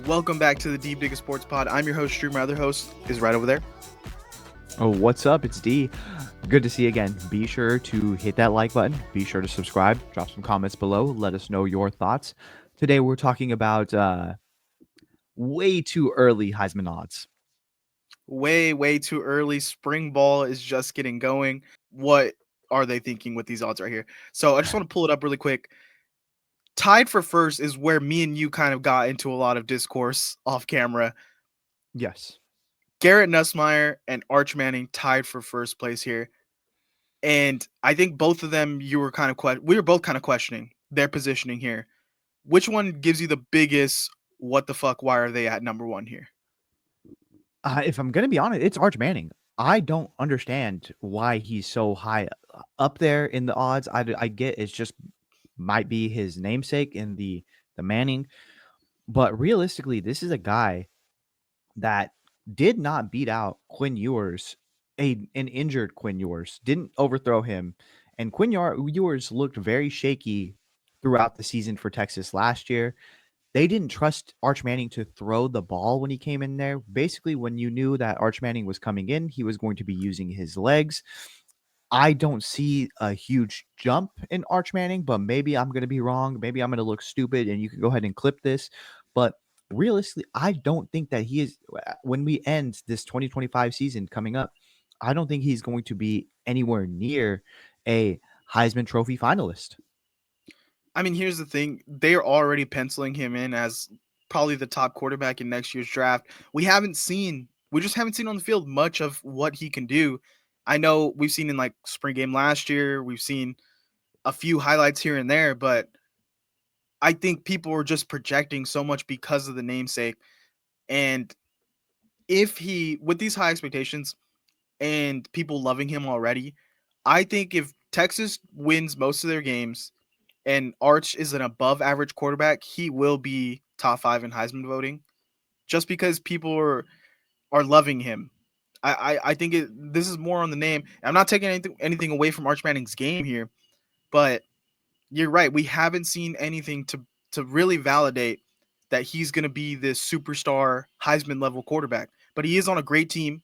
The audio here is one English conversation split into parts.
Welcome back to the Deep Dig Sports Pod. I'm your host, Drew. My other host is right over there. Oh, what's up? It's D. Good to see you again. Be sure to hit that like button. Be sure to subscribe. Drop some comments below. Let us know your thoughts. Today we're talking about way too early Heisman odds. Way too early. Spring ball is just getting going. What are they thinking with these odds right here? So I just want to pull it up really quick. Tied for first is where me and you kind of got into a lot of discourse off camera. Yes. Garrett Nussmeier and Arch Manning tied for first place here. And I think both of them, we were both kind of questioning their positioning here. Which one gives you the biggest, what the fuck, why are they at number one here? If I'm going to be honest, it's Arch Manning. I don't understand why he's so high up there in the odds. I get it's just might be his namesake in the Manning, but realistically, this is a guy that did not beat out Quinn Ewers, an injured Quinn Ewers, didn't overthrow him. And Ewers looked very shaky throughout the season for Texas last year. They didn't trust Arch Manning to throw the ball when he came in there. Basically, when you knew that Arch Manning was coming in, he was going to be using his legs. I don't see a huge jump in Arch Manning, but maybe I'm going to be wrong. Maybe I'm going to look stupid, and you can go ahead and clip this. But realistically, I don't think that he is. When we end this 2025 season coming up, I don't think he's going to be anywhere near a Heisman Trophy finalist. I mean, here's the thing. They are already penciling him in as probably the top quarterback in next year's draft. We just haven't seen on the field much of what he can do. I know we've seen in like spring game last year, we've seen a few highlights here and there, but I think people were just projecting so much because of the namesake. And with these high expectations and people loving him already, I think if Texas wins most of their games and Arch is an above average quarterback, he will be top 5 in Heisman voting just because people are loving him. I think this is more on the name. I'm not taking anything away from Arch Manning's game here, but you're right. We haven't seen anything to really validate that he's going to be this superstar Heisman level quarterback. But he is on a great team.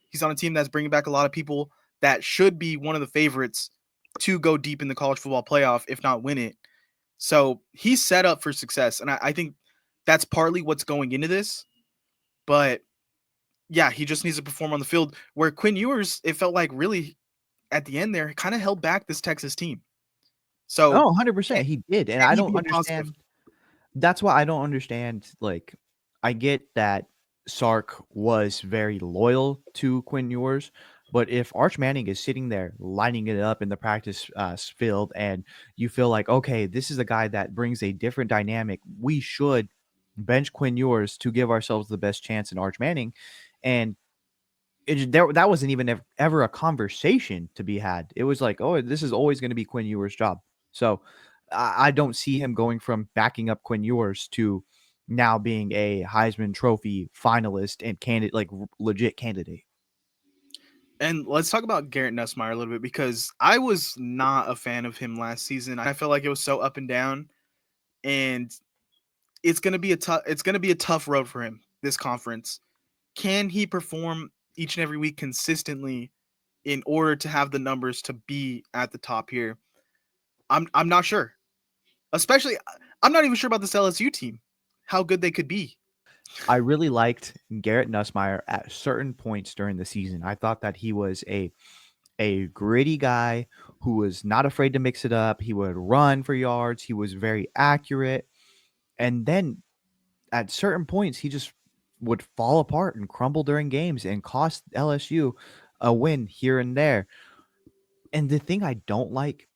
He's on a team that's bringing back a lot of people that should be one of the favorites to go deep in the college football playoff, if not win it. So he's set up for success. And I think that's partly what's going into this. But yeah, he just needs to perform on the field. Where Quinn Ewers, it felt like really at the end there, kind of held back this Texas team. So Oh, can, 100%. He did. And can I he don't be a positive? understand. That's why I don't understand. Like, I get that Sark was very loyal to Quinn Ewers, but if Arch Manning is sitting there lining it up in the practice field, and you feel like, okay, this is a guy that brings a different dynamic, we should bench Quinn Ewers to give ourselves the best chance in Arch Manning, and that wasn't even ever a conversation to be had. It was like, oh, this is always going to be Quinn Ewers' job. So I don't see him going from backing up Quinn Ewers to now being a Heisman Trophy finalist and candidate, like legit candidate. And let's talk about Garrett Nussmeier a little bit because I was not a fan of him last season. I felt like it was so up and down, and it's gonna be a tough road for him this conference. Can he perform each and every week consistently in order to have the numbers to be at the top here? I'm not sure. Especially, I'm not even sure about this LSU team, how good they could be. I really liked Garrett Nussmeier at certain points during the season. I thought that he was a gritty guy who was not afraid to mix it up. He would run for yards. He was very accurate. And then at certain points, he just would fall apart and crumble during games and cost LSU a win here and there. And the thing I don't like,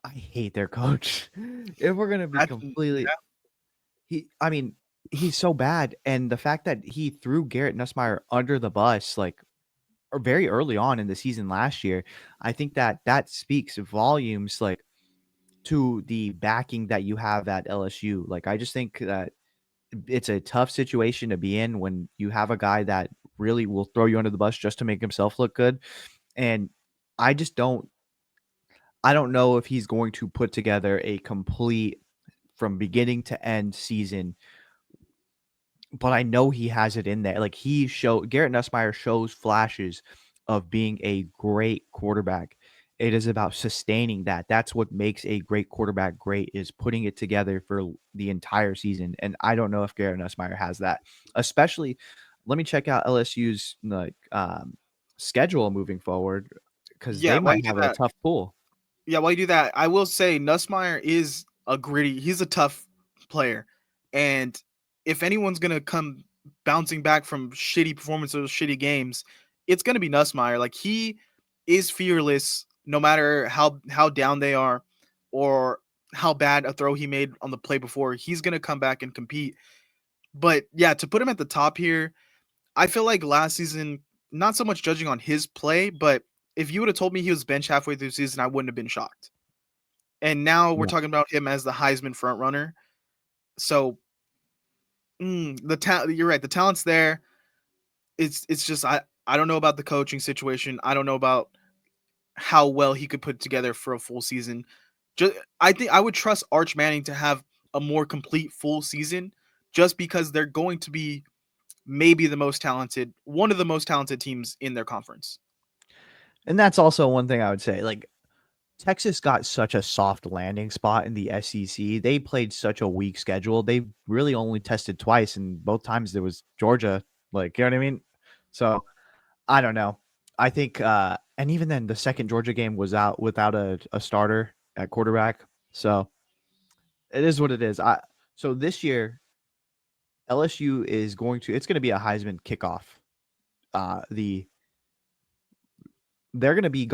I hate their coach. If we're gonna be That's completely, I mean, he's so bad, and the fact that he threw Garrett Nussmeier under the bus, like very early on in the season last year, I think that speaks volumes, like to the backing that you have at LSU. Like, I just think that it's a tough situation to be in when you have a guy that really will throw you under the bus just to make himself look good. And I just don't I don't know if he's going to put together a complete from beginning to end season but I know he has it in there. Like Garrett Nussmeier shows flashes of being a great quarterback. It is about sustaining that. That's what makes a great quarterback great, is putting it together for the entire season. And I don't know if Garrett Nussmeier has that. Especially, let me check out LSU's schedule moving forward, because Yeah, they while might you do have a that, tough pool. yeah, while you do that, I will say Nussmeier is a gritty. He's a tough player, and if anyone's gonna come bouncing back from shitty performances, shitty games, it's gonna be Nussmeier. Like he is fearless, no matter how down they are, or how bad a throw he made on the play before. He's gonna come back and compete. But yeah, to put him at the top here, I feel like last season, not so much judging on his play, but if you would have told me he was bench halfway through the season, I wouldn't have been shocked. And now we're Yeah. talking about him as the Heisman front runner. So the talent, you're right, the talent's there. It's just I don't know about the coaching situation. I don't know about how well he could put together for a full season. Just I think I would trust Arch Manning to have a more complete full season, just because they're going to be maybe the most talented, one of the most talented teams in their conference. And that's also one thing I would say. Like, Texas got such a soft landing spot in the SEC. They played such a weak schedule. They really only tested twice, and both times there was Georgia. Like, you know what I mean? So I don't know. I think, and even then, the second Georgia game was out without a starter at quarterback. So it is what it is. So this year LSU is it's going to be a Heisman kickoff. The They're going to be it's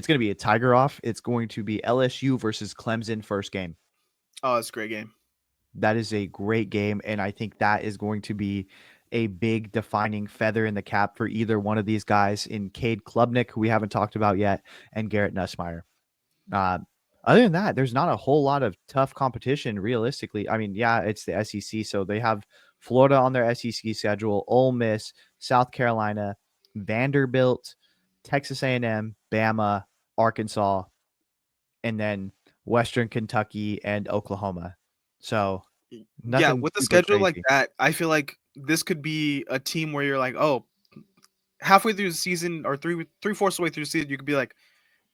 going to be a Tiger off. It's going to be LSU versus Clemson first game. Oh, it's a great game. That is a great game, and I think that is going to be a big defining feather in the cap for either one of these guys, in Cade Klubnik, who we haven't talked about yet, and Garrett Nussmeier. Uh, Other than that, there's not a whole lot of tough competition realistically. I mean, yeah, it's the SEC, so they have Florida on their SEC schedule, Ole Miss, South Carolina, Vanderbilt, Texas A&M, Bama, Arkansas, and then Western Kentucky and Oklahoma. So Yeah, nothing with a super schedule like crazy. that, I feel like this could be a team where you're like, oh, halfway through the season or three-fourths of the way through the season, you could be like,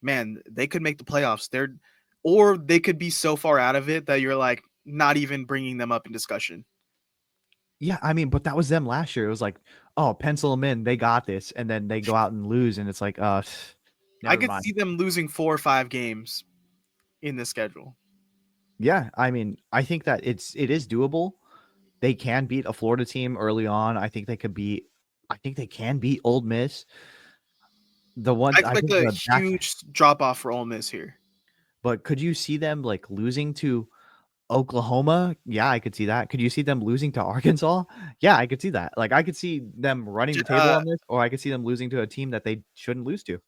man, they could make the playoffs. Or they could be so far out of it that you're like not even bringing them up in discussion. Yeah, I mean, but that was them last year. It was like, oh, pencil them in, they got this, and then they go out and lose, and it's like, I never could mind. see them losing 4 or 5 games in the schedule. Yeah, I mean, I think that it is doable. They can beat a Florida team early on. I think they can beat Old Miss. I I expect think a the back huge drop off for Ole Miss here. but could you see them like losing to Oklahoma? Yeah, I could see that. Could you see them losing to Arkansas? Yeah, I could see that. Like I could see them running J- the table Uh, on this, or I could see them losing to a team that they shouldn't lose to.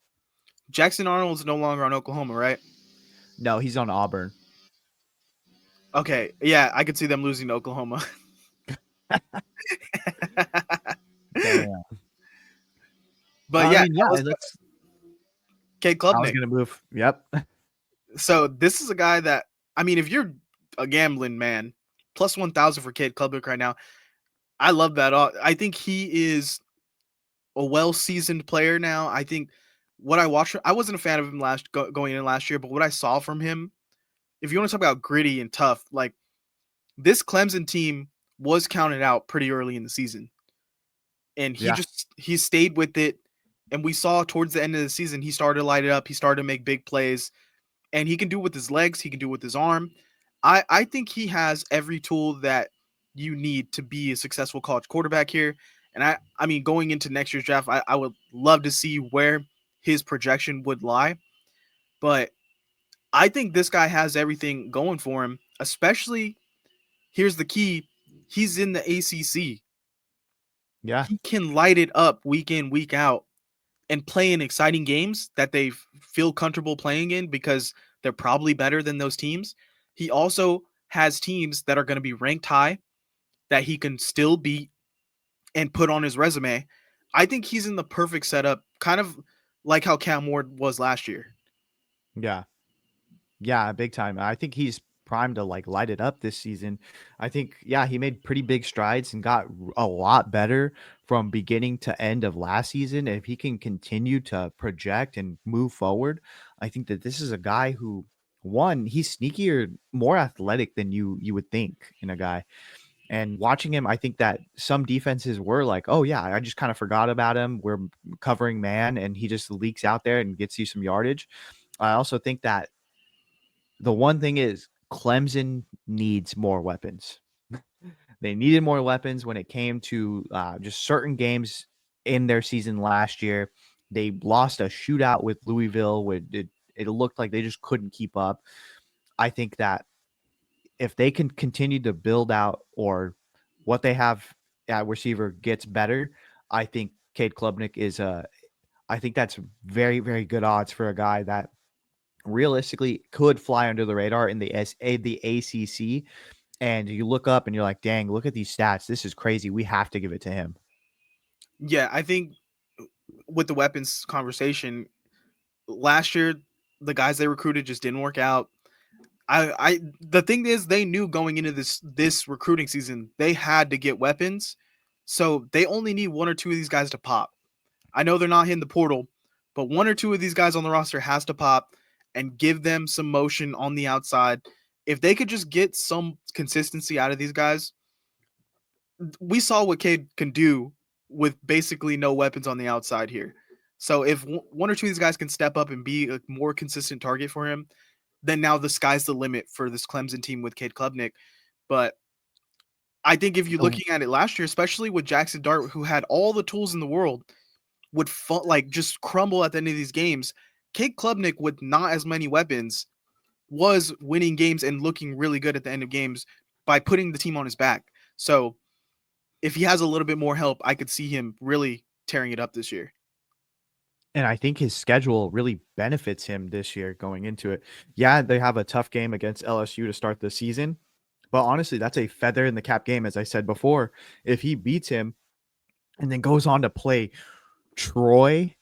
Jackson Arnold's no longer on Oklahoma, right? No, he's on Auburn. Okay, yeah, I could see them losing to Oklahoma. Damn. But I yeah, mean, yeah, let's go. that's Kate I was Klubnik. gonna move. Yep. So this is a guy that I mean, if you're a gambling man, plus 1,000 for Kate Klubnik right now. I love that. I think he is a well seasoned player now. I think what I watched, I wasn't a fan of him going in last year, but what I saw from him, if you want to talk about gritty and tough, like this Clemson team was counted out pretty early in the season, and Yeah. he stayed with it. And we saw towards the end of the season, he started to light it up. He started to make big plays, and he can do it with his legs. He can do it with his arm. I think he has every tool that you need to be a successful college quarterback here. And I mean, going into next year's draft, I would love to see where his projection would lie. But I think this guy has everything going for him, especially here's the key. He's in the ACC. Yeah. He can light it up week in, week out and play in exciting games that they feel comfortable playing in because they're probably better than those teams. He also has teams that are going to be ranked high that he can still beat and put on his resume. I think he's in the perfect setup, kind of like how Cam Ward was last year. Yeah. Yeah, big time. I think he's primed to like light it up this season. I think, yeah, he made pretty big strides and got a lot better from beginning to end of last season. If he can continue to project and move forward, I think that this is a guy who, one, he's sneakier, more athletic than you would think in a guy. And watching him, I think that some defenses were like, "Oh yeah, I just kind of forgot about him. We're covering man, and he just leaks out there and gets you some yardage." I also think that the one thing is Clemson needs more weapons. They needed more weapons when it came to just certain games in their season last year. They lost a shootout with Louisville, where it looked like they just couldn't keep up. I think that if they can continue to build out, or what they have at receiver gets better, I think Cade Klubnik is a. I think that's very, very good odds for a guy that realistically could fly under the radar in the ACC. And you look up and you're like, dang, look at these stats. This is crazy. We have to give it to him. Yeah, I think with the weapons conversation, last year the guys they recruited just didn't work out. I the thing is they knew going into this recruiting season they had to get weapons, so they only need one or two of these guys to pop. I know they're not hitting the portal, but one or two of these guys on the roster has to pop and give them some motion on the outside. If they could just get some consistency out of these guys, we saw what Cade can do with basically no weapons on the outside here. So if one or two of these guys can step up and be a more consistent target for him, then now the sky's the limit for this Clemson team with Cade Klubnik. But I think if you're So, looking at it last year, especially with Jackson Dart, who had all the tools in the world, would like just crumble at the end of these games. Cade Klubnik with not as many weapons was winning games and looking really good at the end of games by putting the team on his back. So if he has a little bit more help, I could see him really tearing it up this year. and I think his schedule really benefits him this year going into it. Yeah, they have a tough game against LSU to start the season, but honestly, that's a feather in the cap game, as I said before. If he beats him and then goes on to play Troy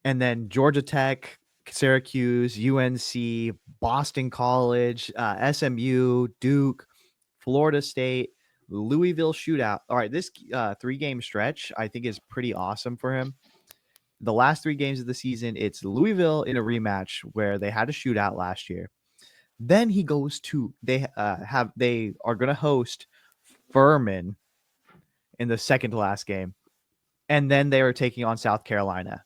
and then Georgia Tech, Syracuse, UNC, Boston College, SMU, Duke, Florida State, Louisville shootout. All right, this 3-game stretch I think is pretty awesome for him. The last 3 games of the season, it's Louisville in a rematch where they had a shootout last year. Then he goes to they are going to host Furman in the second to last game, and then they are taking on South Carolina.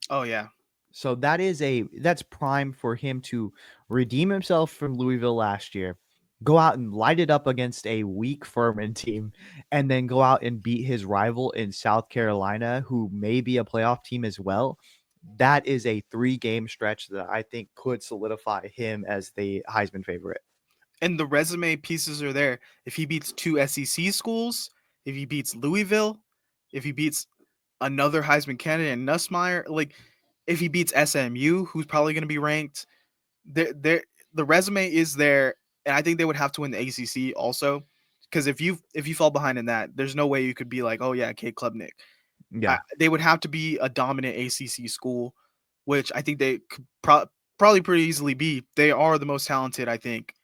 Oh yeah. So that's prime for him to redeem himself from Louisville last year, go out and light it up against a weak Furman team, and then go out and beat his rival in South Carolina, who may be a playoff team as well. That is a 3-game stretch that I think could solidify him as the Heisman favorite. And the resume pieces are there. If he beats two SEC schools, if he beats Louisville, if he beats another Heisman candidate and Nussmeier, like if he beats SMU, who's probably going to be ranked, there the resume is there, and I think they would have to win the ACC also, because if you fall behind in that, there's no way you could be like, oh yeah, Cade Klubnik. Yeah. They would have to be a dominant ACC school, which I think they could probably pretty easily be. They are the most talented, I think.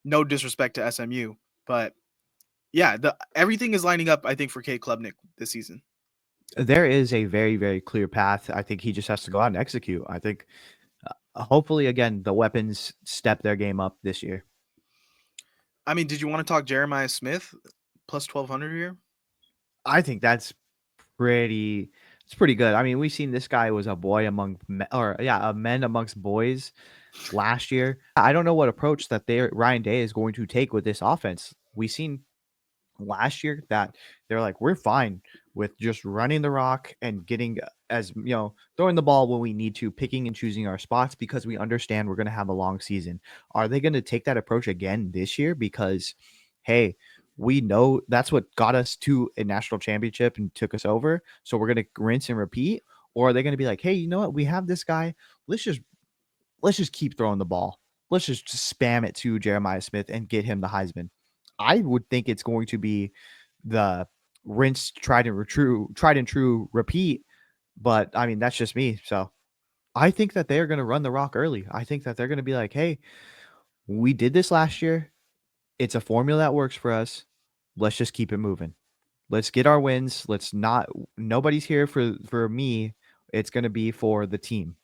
No disrespect to SMU, but yeah, the everything is lining up, I think, for Cade Klubnik this season. There is a very, very clear path. I think he just has to go out and execute. I think hopefully, again, the weapons step their game up this year. I mean, did you want to talk Jeremiah Smith plus 1,200 here? I think that's pretty it's pretty good. I mean, we've seen this guy was a boy among or yeah, a men amongst boys last year. I don't know what approach that Ryan Day is going to take with this offense. We've seen last year that they're like, we're fine with just running the rock and getting as throwing the ball when we need to, picking and choosing our spots because we understand we're going to have a long season. Are they going to take that approach again this year? Because hey, we know that's what got us to a national championship and took us over. So we're going to rinse and repeat. Or are they going to be like, hey, you know what? We have this guy. Let's just keep throwing the ball. Let's just spam it to Jeremiah Smith and get him the Heisman. I would think it's going to be the rinse, tried and true, repeat. But I mean, that's just me. So I think that they're going to run the rock early. I think that they're going to be like, hey, We did this last year. It's a formula that works for us. Let's just keep it moving. Let's get our wins. Let's not nobody's here for me. It's going to be for the team.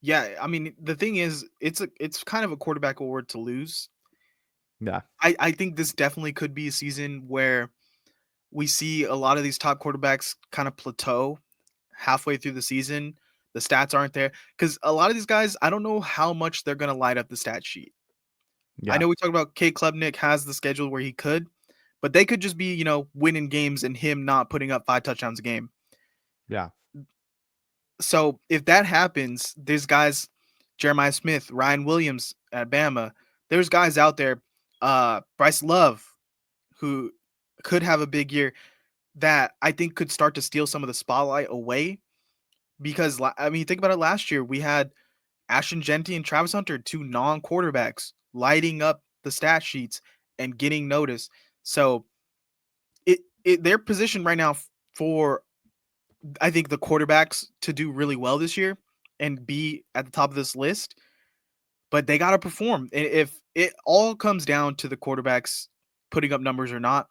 Yeah, I mean, the thing is, it's kind of a quarterback award to lose. Yeah. I think this definitely could be a season where we see a lot of these top quarterbacks kind of plateau halfway through the season. The stats aren't there because a lot of these guys, I don't know how much they're going to light up the stat sheet. I Yeah. know we talked about Kate Klubnik has the schedule where he could, but they could just be, winning games and him not putting up 5 touchdowns a game. Yeah. So if that happens, there's guys, Jeremiah Smith, Ryan Williams at Bama. There's guys out there, Bryce Love, who could have a big year that I think could start to steal some of the spotlight away. Because I mean, think about it. Last year we had Ashton Genty and Travis Hunter, two non-quarterbacks, lighting up the stat sheets and getting noticed. So they're positioned right now for, I think, the quarterbacks to do really well this year and be at the top of this list. But they got to perform. And if it all comes down to the quarterbacks putting up numbers or not,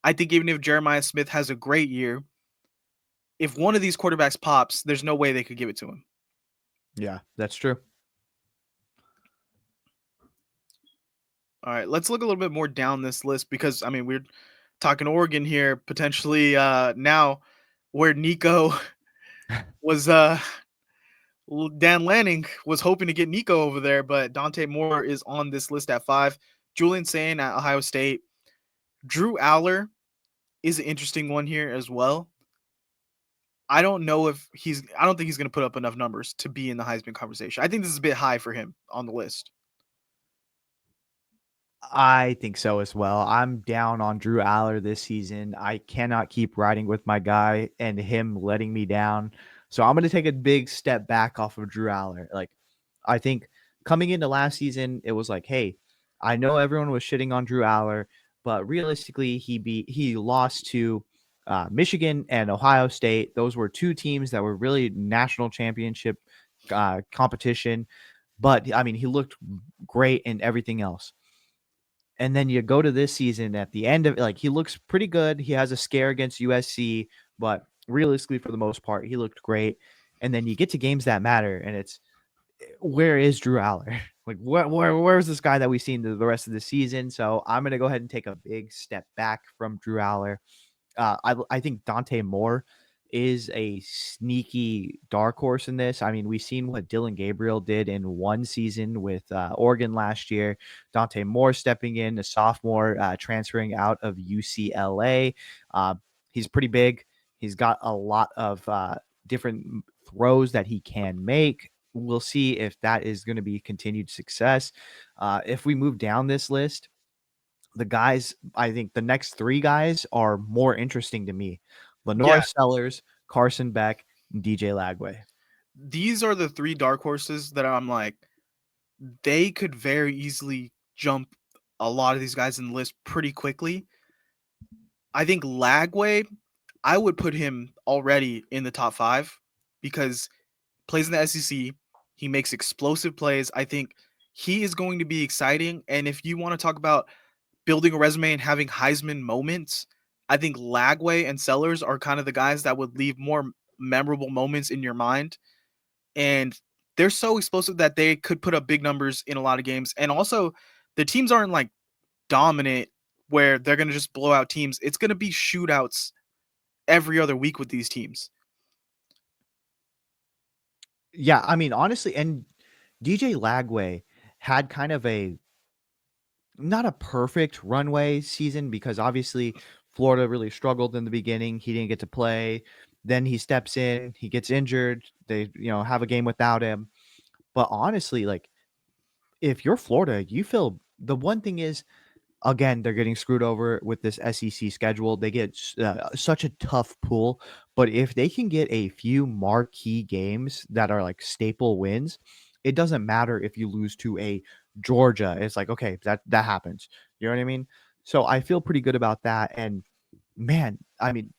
I think even if Jeremiah Smith has a great year, if one of these quarterbacks pops, there's no way they could give it to him. Yeah. That's true. All right, let's look a little bit more down this list because I mean we're talking Oregon here potentially now where Nico was Dan Lanning was hoping to get Nico over there, but Dante Moore is on this list at 5. Julian Sain at Ohio State. Drew Aller is an interesting one here as well. I don't think he's going to put up enough numbers to be in the Heisman conversation. I think this is a bit high for him on the list. I think so as well. I'm down on Drew Aller this season. I cannot keep riding with my guy and him letting me down. So I'm going to take a big step back off of Drew Aller. Like, I think coming into last season, it was like, hey, I know everyone was shitting on Drew Aller, but realistically, he lost to Michigan and Ohio State. Those were two teams that were really national championship competition. But I mean, he looked great in everything else. And then you go to this season at the end of like he looks pretty good. He has a scare against USC, but realistically, for the most part, he looked great. And then you get to games that matter, and it's where is Drew Aller? Like where's this guy that we've seen the rest of the season? So I'm gonna go ahead and take a big step back from Drew Aller. I think Dante Moore is a sneaky dark horse in this. I mean, we've seen what Dylan Gabriel did in one season with Oregon last year. Dante Moore stepping in, a sophomore, transferring out of UCLA. Uh, he's pretty big. He's got a lot of different throws that he can make. We'll see if that is going to be continued success. If we move down this list, the guys, I think the next three guys are more interesting to me. Yeah, Lenore Sellers, Carson Beck, and DJ Lagway. these are the 3 dark horses that I'm like they could very easily jump a lot of these guys in the list pretty quickly. I think Lagway, I would put him already in the top 5 because plays in the SEC. He makes explosive plays. I think he is going to be exciting. And if you want to talk about building a resume and having Heisman moments, I think Lagway and Sellers are kind of the guys that would leave more memorable moments in your mind. And they're so explosive that they could put up big numbers in a lot of games. And also, the teams aren't like dominant where they're going to just blow out teams. It's going to be shootouts every other week with these teams. Yeah, I mean, honestly, and DJ Lagway had kind of a not a perfect runway season because obviously Florida really struggled in the beginning. He didn't get to play. Then he steps in, he gets injured. They, have a game without him. But honestly, like if you're Florida, you feel the one thing is again, they're getting screwed over with this SEC schedule. They get such a tough pool, but if they can get a few marquee games that are like staple wins, it doesn't matter if you lose to a Georgia. It's like, okay, that happens. You know what I mean? So I feel pretty good about that. And man, I mean,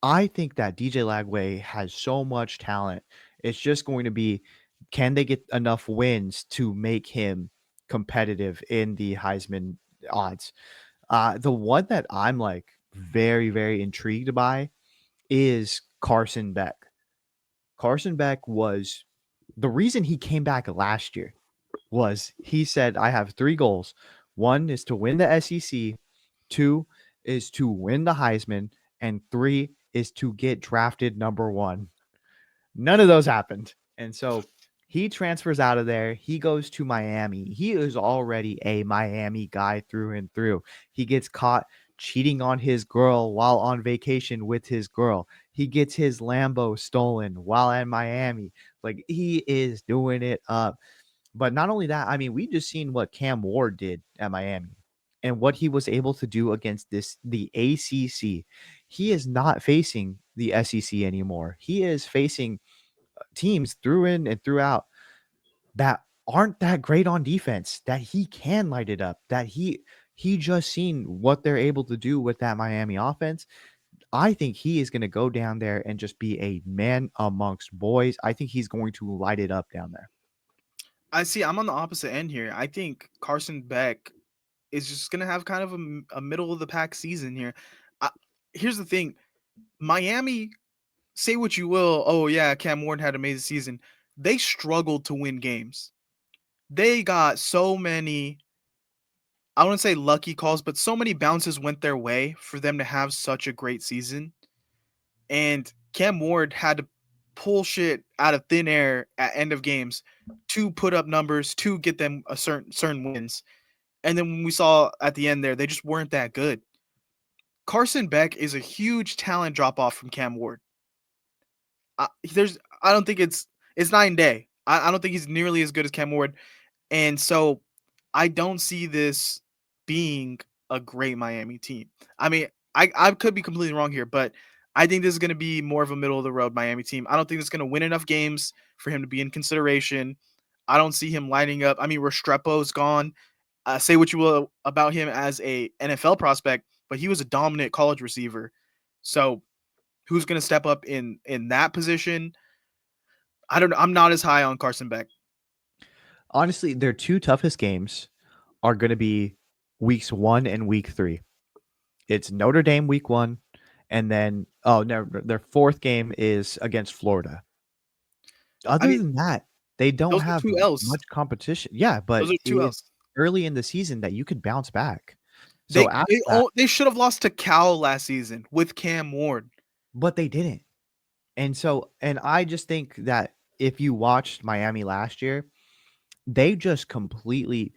I think that DJ Lagway has so much talent. It's just going to be can they get enough wins to make him competitive in the Heisman odds? The one that I'm like very, very intrigued by is Carson Beck. Carson Beck was the reason he came back last year was he said, I have three goals. One is to win the SEC, two is to win the Heisman, and three is to get drafted number one. None of those happened. And so he transfers out of there. He goes to Miami. He is already a Miami guy through and through. He gets caught cheating on his girl while on vacation with his girl. He gets his Lambo stolen while in Miami. Like he is doing it up. But not only that, I mean, we just seen what Cam Ward did at Miami and what he was able to do against the ACC. He is not facing the SEC anymore. He is facing teams through in and throughout that aren't that great on defense, that he can light it up, that he just seen what they're able to do with that Miami offense. I think he is going to go down there and just be a man amongst boys. I think he's going to light it up down there. I see. I'm on the opposite end here. I think Carson Beck is just gonna have kind of a middle of the pack season here. I, Here's the thing: Miami. Say what you will. Oh yeah, Cam Ward had an amazing season. They struggled to win games. They got so many. I wouldn't say lucky calls, but so many bounces went their way for them to have such a great season. And Cam Ward had to pull shit out of thin air at end of games to put up numbers to get them a certain wins. And then when we saw at the end there, they just weren't that good. Carson Beck is a huge talent drop off from Cam Ward. I don't think it's night and day. I don't think he's nearly as good as Cam Ward, and so I don't see this being a great Miami team. I mean, I could be completely wrong here, but I think this is going to be more of a middle of the road Miami team. I don't think it's going to win enough games for him to be in consideration. I don't see him lining up. I mean, Restrepo's gone. Say what you will about him as a NFL prospect, but he was a dominant college receiver. So who's going to step up in that position? I don't know. I'm not as high on Carson Beck. Honestly, their two toughest games are going to be weeks 1 and week 3. It's Notre Dame week 1, and then oh no, their fourth game is against Florida. I Other mean, than that, they don't those are have two L's. much competition. Yeah, Those but are two it's L's. early in the season that you could bounce back. So after that, They should have lost to Cal last season with Cam Ward. but they didn't. And I just think that if you watched Miami last year, they just completely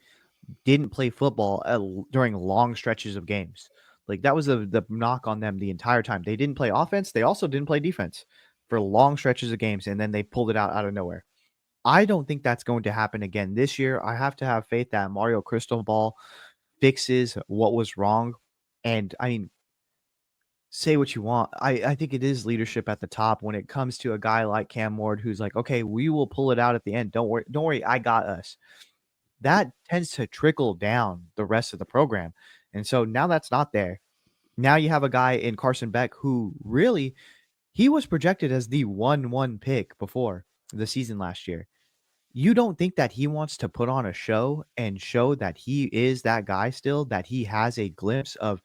didn't play football during long stretches of games. Like that was the knock on them the entire time. They didn't play offense. They also didn't play defense for long stretches of games, and then they pulled it out of nowhere. I don't think that's going to happen again this year. I have to have faith that Mario Cristobal fixes what was wrong. And I mean, say what you want. I think it is leadership at the top when it comes to a guy like Cam Ward who's like, okay, we will pull it out at the end. Don't worry, I got us. That tends to trickle down the rest of the program. And so now that's not there. Now you have a guy in Carson Beck who really he was projected as the 1-1 pick before the season last year. You don't think that he wants to put on a show and show that he is that guy still, that he has a glimpse of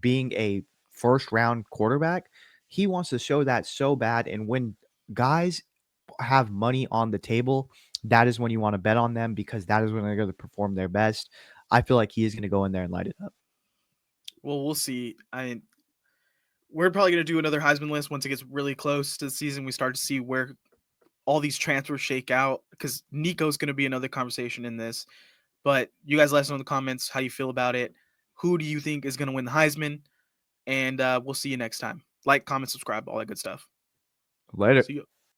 being a first round quarterback? He wants to show that so bad. And when guys have money on the table, that is when you want to bet on them because that is when they're going to perform their best. I feel like he is going to go in there and light it up. Well, we'll see. I mean, we're probably going to do another Heisman list once it gets really close to the season. We start to see where all these transfers shake out because Nico's going to be another conversation in this. But you guys let us know in the comments how you feel about it. Who do you think is going to win the Heisman? And we'll see you next time. Like, comment, subscribe, all that good stuff. Later. See you.